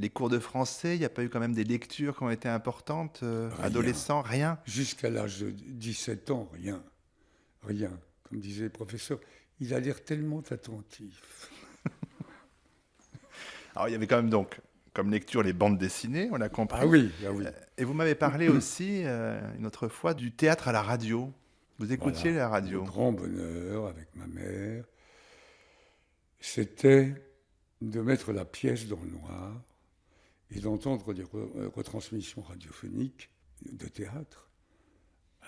Les cours de français, il n'y a pas eu quand même des lectures qui ont été importantes, Rien. adolescent, rien? Jusqu'à l'âge de 17 ans, rien. Rien. Comme disait le professeur, il a l'air tellement attentif. Alors, il y avait quand même donc, comme lecture, les bandes dessinées, on l'a Ah compris. oui, ah oui. Et vous m'avez parlé aussi, une autre fois, du théâtre à la radio. Vous écoutiez Voilà. la Le radio? grand bonheur avec ma mère, c'était de mettre la pièce dans le noir et d'entendre des retransmissions radiophoniques de théâtre.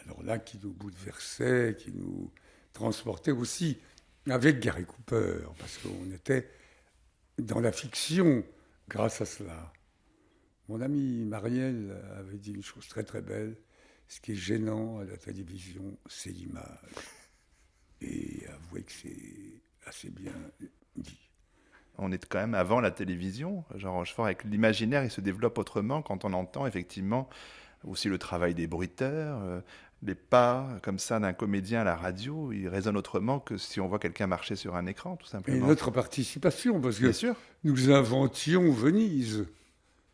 Alors là, qui nous bouleversait, qui nous transportait aussi avec Gary Cooper, parce qu'on était dans la fiction grâce à cela. Mon ami Marielle avait dit une chose très très belle, ce qui est gênant à la télévision, c'est l'image. Et avouez que c'est assez bien dit. On est quand même avant la télévision. Jean Rochefort, avec l'imaginaire, il se développe autrement quand on entend effectivement aussi le travail des bruiteurs, les pas comme ça d'un comédien à la radio, il résonne autrement que si on voit quelqu'un marcher sur un écran, tout Et simplement. notre participation, parce Bien que sûr. nous inventions Venise.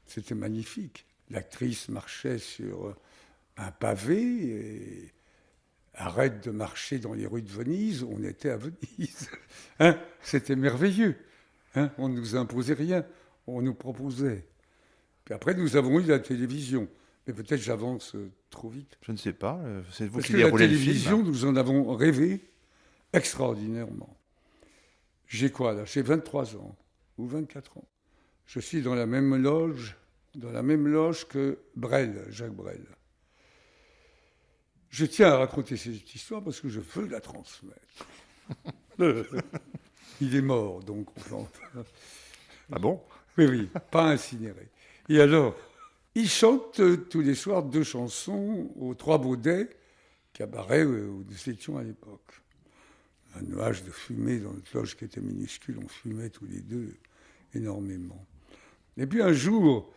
C'était magnifique. L'actrice marchait sur un pavé et arrête de marcher dans les rues de Venise, on était à Venise. Hein, c'était merveilleux. Hein, on ne nous imposait rien, on nous proposait. Puis après, nous avons eu la télévision. Mais peut-être j'avance trop vite. Je ne sais pas, c'est vous Parce qui que la déroulez le film. télévision, nous en avons rêvé extraordinairement. J'ai quoi là? J'ai 23 ans ou 24 ans. Je suis dans la même loge que Brel, Jacques Brel. Je tiens à raconter cette histoire parce que je veux la transmettre. Il est mort, donc on peut. Ah bon? Oui, oui, pas incinéré. Et alors, il chante tous les soirs 2 chansons aux Trois Baudets, cabaret où nous étions à l'époque. Un nuage de fumée dans notre loge qui était minuscule, on fumait tous les deux énormément. Et puis un jour,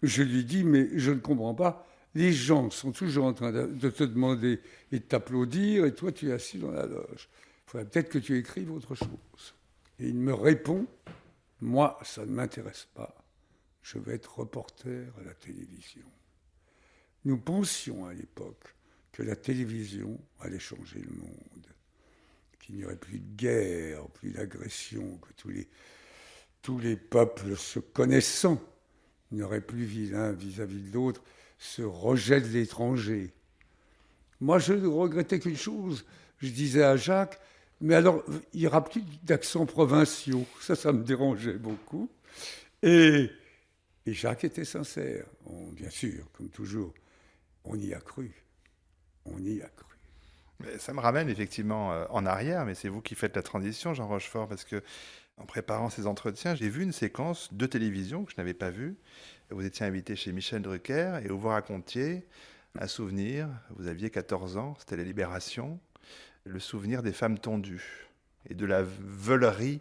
je lui dis, mais je ne comprends pas, les gens sont toujours en train de te demander et de t'applaudir, et toi tu es assis dans la loge. Il faudrait peut-être que tu écrives autre chose. Et il me répond, moi, ça ne m'intéresse pas. Je vais être reporter à la télévision. Nous pensions à l'époque que la télévision allait changer le monde, qu'il n'y aurait plus de guerre, plus d'agression, que tous les peuples se connaissant n'auraient plus l'un vis-à-vis de l'autre ce rejet de l'étranger. Moi, je ne regrettais qu'une chose. Je disais à Jacques, mais alors, il n'y aura plus d'accents provinciaux. Ça me dérangeait beaucoup. Et, et Jacques était sincère. Bien sûr, comme toujours, on y a cru. On y a cru. Mais ça me ramène effectivement en arrière, mais c'est vous qui faites la transition, Jean Rochefort, parce que en préparant ces entretiens, j'ai vu une séquence de télévision que je n'avais pas vue. Vous étiez invité chez Michel Drucker et où vous racontiez un souvenir. Vous aviez 14 ans, c'était la Libération, le souvenir des femmes tondues et de la veulerie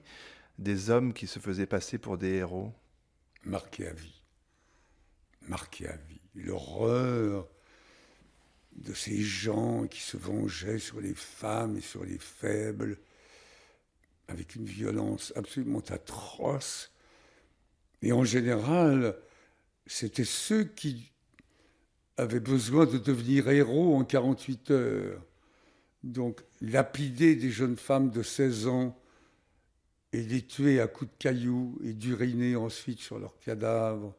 des hommes qui se faisaient passer pour des héros. Marqué à vie. Marqué à vie. L'horreur de ces gens qui se vengeaient sur les femmes et sur les faibles, avec une violence absolument atroce. Et en général, c'était ceux qui avaient besoin de devenir héros en 48 heures. Donc, lapider des jeunes femmes de 16 ans et les tuer à coups de cailloux et d'uriner ensuite sur leurs cadavres.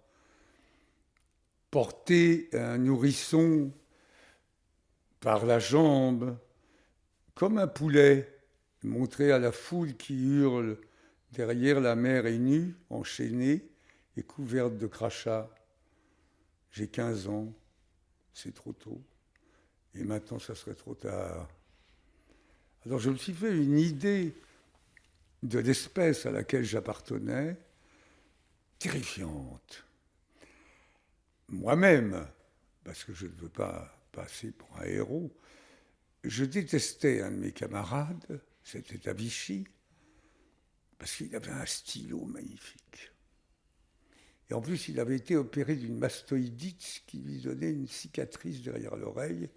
Porter un nourrisson par la jambe, comme un poulet, montrer à la foule qui hurle derrière la mère est nue, enchaînée et couverte de crachats. J'ai 15 ans, c'est trop tôt. Et maintenant, ça serait trop tard. Alors je me suis fait une idée de l'espèce à laquelle j'appartenais, terrifiante. Moi-même, parce que je ne veux pas passer pour un héros, je détestais un de mes camarades, c'était à Vichy, parce qu'il avait un stylo magnifique. Et en plus, il avait été opéré d'une mastoïdite qui lui donnait une cicatrice derrière l'oreille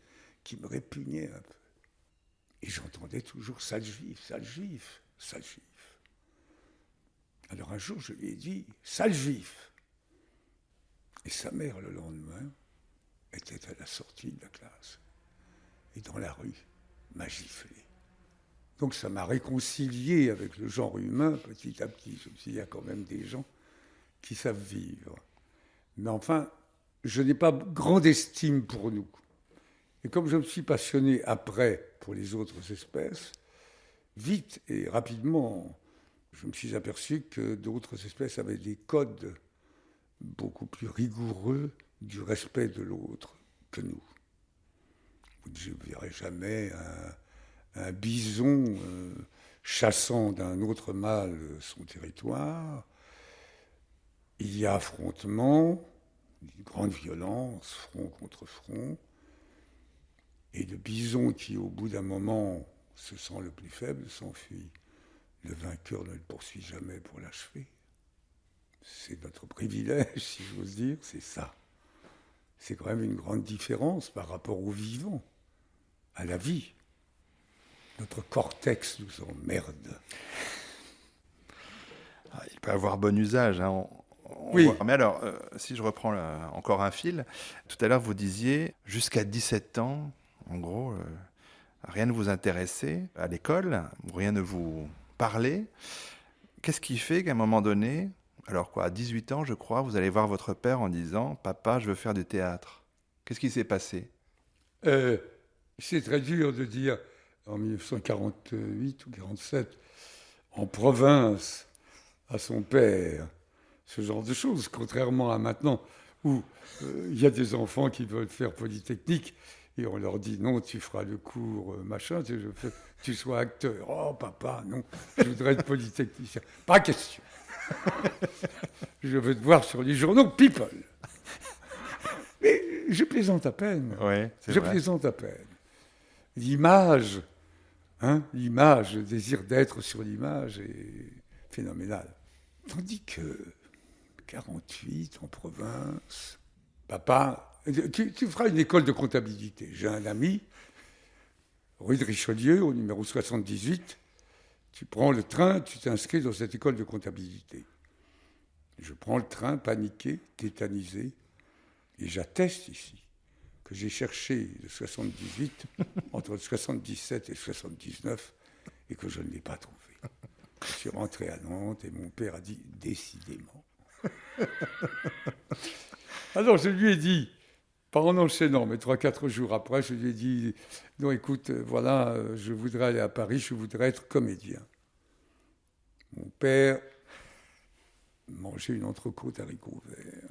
qui me répugnait un peu. Et j'entendais toujours sale juif, sale juif, sale juif. Alors un jour, je lui ai dit sale juif. Et sa mère, le lendemain, était à la sortie de la classe. Et dans la rue, m'a giflé. Donc ça m'a réconcilié avec le genre humain petit à petit. Je me suis dit, il y a quand même des gens qui savent vivre. Mais enfin, je n'ai pas grande estime pour nous. Et comme je me suis passionné après pour les autres espèces, vite et rapidement, je me suis aperçu que d'autres espèces avaient des codes beaucoup plus rigoureux du respect de l'autre que nous. Je ne verrai jamais un bison chassant d'un autre mâle son territoire. Il y a affrontement, une grande violence, front contre front. Et le bison qui, au bout d'un moment, se sent le plus faible, s'enfuit. Le vainqueur ne le poursuit jamais pour l'achever. C'est notre privilège, si j'ose dire, c'est ça. C'est quand même une grande différence par rapport au vivant, à la vie. Notre cortex nous emmerde. Il peut avoir bon usage. Hein. Oui. Mais alors, si je reprends encore un fil, tout à l'heure vous disiez, jusqu'à 17 ans, en gros, rien ne vous intéressait à l'école, rien ne vous parlait. Qu'est-ce qui fait qu'à un moment donné, alors quoi, à 18 ans, je crois, vous allez voir votre père en disant « Papa, je veux faire du théâtre ». Qu'est-ce qui s'est passé? C'est très dur de dire, en 1948 ou 1947, en province, à son père, ce genre de choses, contrairement à maintenant, où il y a des enfants qui veulent faire Polytechnique, et on leur dit non, tu feras le cours machin, tu sois acteur. Oh papa, non, je voudrais être polytechnicien. Pas question. Je veux te voir sur les journaux People. Mais je plaisante à peine. Ouais, je plaisante à peine. L'image, l'image, le désir d'être sur l'image est phénoménal. Tandis que 48 en province, papa, tu feras une école de comptabilité. J'ai un ami, rue de Richelieu, au numéro 78. Tu prends le train, tu t'inscris dans cette école de comptabilité. Je prends le train, paniqué, tétanisé, et j'atteste ici que j'ai cherché le 78 entre le 77 et le 79 et que je ne l'ai pas trouvé. Je suis rentré à Nantes et mon père a dit « décidément ». Alors je lui ai dit, pas en enchaînant, mais 3-4 jours après, je lui ai dit « non, écoute, voilà, je voudrais aller à Paris, je voudrais être comédien ». Mon père mangeait une entrecôte haricots verts.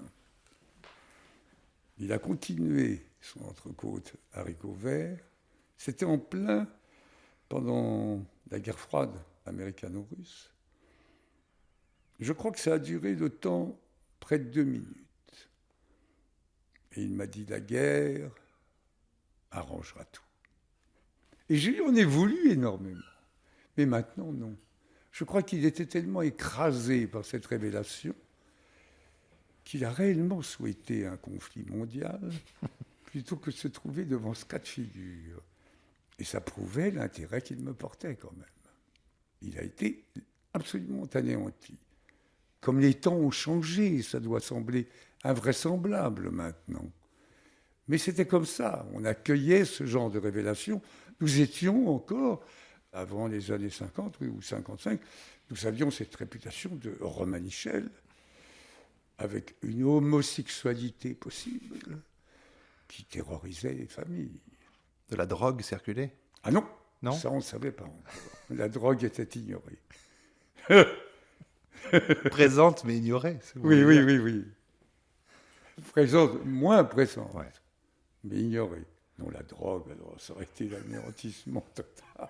Il a continué son entrecôte haricots verts. C'était en plein pendant la guerre froide américano-russe. Je crois que ça a duré le temps près de 2 minutes. Et il m'a dit, la guerre arrangera tout. Et je lui en ai voulu énormément. Mais maintenant, non. Je crois qu'il était tellement écrasé par cette révélation qu'il a réellement souhaité un conflit mondial plutôt que de se trouver devant ce cas de figure. Et ça prouvait l'intérêt qu'il me portait quand même. Il a été absolument anéanti. Comme les temps ont changé, ça doit sembler invraisemblable maintenant. Mais c'était comme ça, on accueillait ce genre de révélation. Nous étions encore, avant les années 50 ou 55, nous avions cette réputation de Romanichel, avec une homosexualité possible qui terrorisait les familles. De la drogue circulait? Ah non, non, ça on ne savait pas encore. La drogue était ignorée. Présente mais ignorée. Oui. Présente, moins présente, ouais. Mais ignorée. Non, la drogue, alors, ça aurait été l'anéantissement total.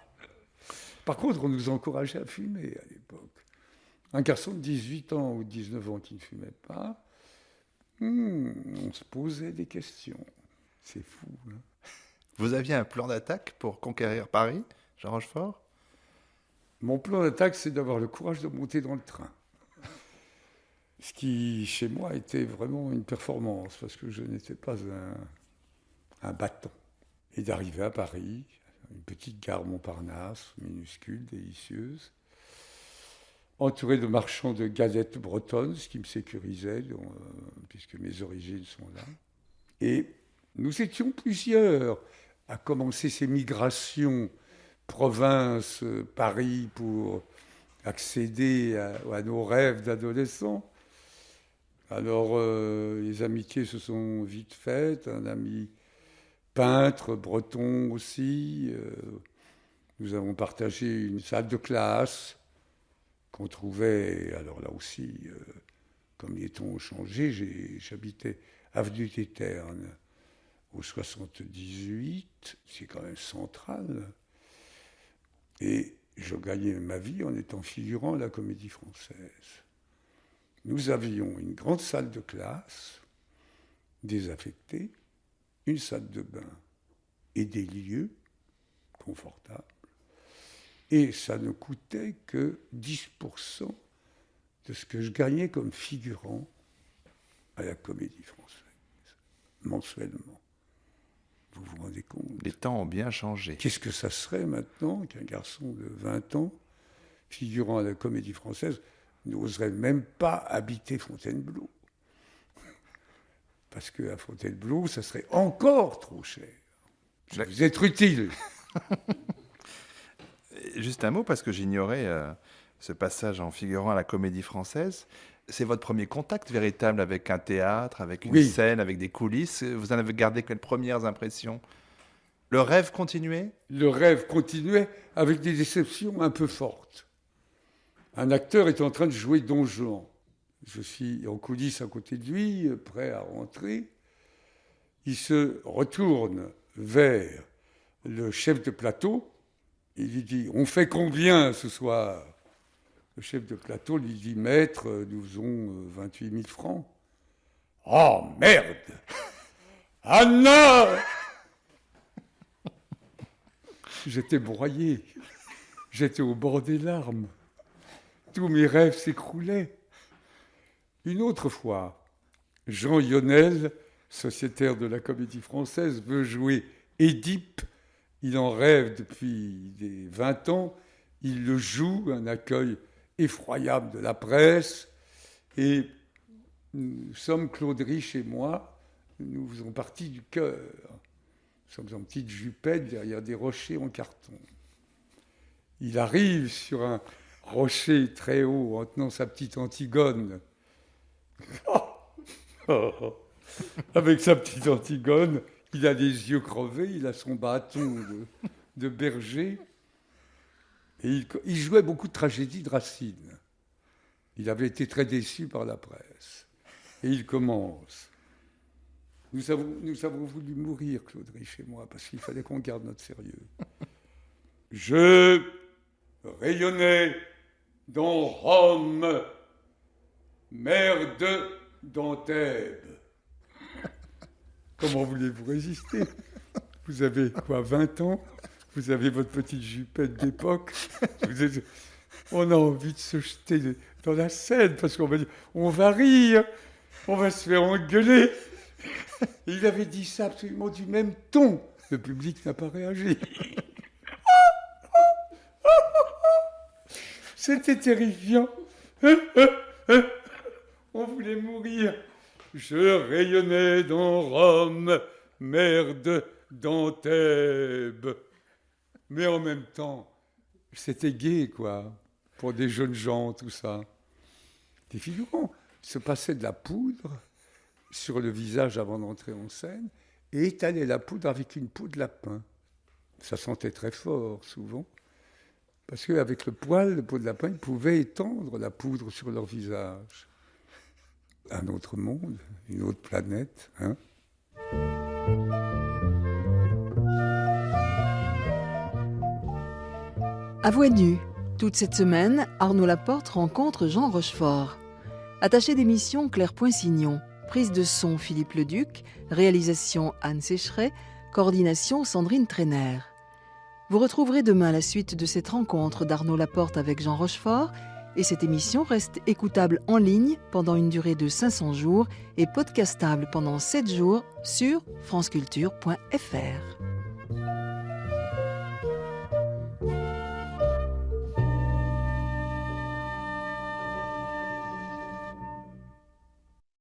Par contre, on nous encourageait à fumer à l'époque. Un garçon de 18 ans ou 19 ans qui ne fumait pas, on se posait des questions. C'est fou. Hein. Vous aviez un plan d'attaque pour conquérir Paris, Jean Rochefort? Mon plan d'attaque, c'est d'avoir le courage de monter dans le train. Ce qui, chez moi, était vraiment une performance, parce que je n'étais pas un bâton. Et d'arriver à Paris, une petite gare Montparnasse, minuscule, délicieuse, entouré de marchands de galettes bretonnes, ce qui me sécurisait, puisque mes origines sont là. Et nous étions plusieurs à commencer ces migrations province, Paris, pour accéder à nos rêves d'adolescents. Alors, les amitiés se sont vite faites. Un ami peintre, breton aussi. Nous avons partagé une salle de classe qu'on trouvait, alors là aussi, comme les temps ont changé, j'habitais avenue des Ternes au 78, c'est quand même central. Et je gagnais ma vie en étant figurant à la Comédie Française. Nous avions une grande salle de classe, désaffectée, une salle de bain et des lieux confortables. Et ça ne coûtait que 10% de ce que je gagnais comme figurant à la Comédie Française, mensuellement. Vous vous rendez compte? Les temps ont bien changé. Qu'est-ce que ça serait maintenant qu'un garçon de 20 ans, figurant à la Comédie Française, n'oserait même pas habiter Fontainebleau? Parce qu'à Fontainebleau, ça serait encore trop cher. Ça vous être utile. Juste un mot, parce que j'ignorais ce passage en figurant à la Comédie Française. C'est votre premier contact véritable avec un théâtre, avec une scène, avec des coulisses. Vous en avez gardé quelles premières impressions? Le rêve continuait? Le rêve continuait avec des déceptions un peu fortes. Un acteur est en train de jouer Don Juan. Je suis en coulisses à côté de lui, prêt à rentrer. Il se retourne vers le chef de plateau. Il lui dit « On fait combien ce soir ?» Le chef de plateau lui dit « Maître, nous faisons 28 000 francs. »« Oh, merde !»« Anna !» J'étais broyé. J'étais au bord des larmes. Tous mes rêves s'écroulaient. Une autre fois, Jean Yonel, sociétaire de la Comédie Française, veut jouer Édipe. Il en rêve depuis des 20 ans. Il le joue, un accueil effroyable de la presse. Et nous sommes, Claude Rich et moi, nous faisons partie du chœur. Nous sommes en petite jupette derrière des rochers en carton. Il arrive sur un rocher très haut en tenant sa petite Antigone. Avec sa petite Antigone, il a les yeux crevés, il a son bâton de berger. Et il jouait beaucoup de tragédies de Racine. Il avait été très déçu par la presse. Et il commence. Nous avons voulu mourir, Claude Rich et moi, parce qu'il fallait qu'on garde notre sérieux. Je rayonnais dans Rome, mer d'Antibes. Comment voulez-vous résister? Vous avez quoi, 20 ans? Vous avez votre petite jupette d'époque. On a envie de se jeter dans la Seine parce qu'on va dire on va rire, on va se faire engueuler. Il avait dit ça absolument du même ton. Le public n'a pas réagi. C'était terrifiant. On voulait mourir. Je rayonnais dans Rome, mer d'Antibes. Mais en même temps, c'était gai, quoi, pour des jeunes gens, tout ça. Des figurants se passaient de la poudre sur le visage avant d'entrer en scène et étalaient la poudre avec une peau de lapin. Ça sentait très fort, souvent, parce qu'avec le poil, le peau de lapin, ils pouvaient étendre la poudre sur leur visage. Un autre monde, une autre planète, hein. À Voix nue, toute cette semaine, Arnaud Laporte rencontre Jean Rochefort. Attaché d'émission Claire Poinsignon, prise de son Philippe Leduc, réalisation Anne Sécheret, coordination Sandrine Trainer. Vous retrouverez demain la suite de cette rencontre d'Arnaud Laporte avec Jean Rochefort et cette émission reste écoutable en ligne pendant une durée de 500 jours et podcastable pendant 7 jours sur franceculture.fr.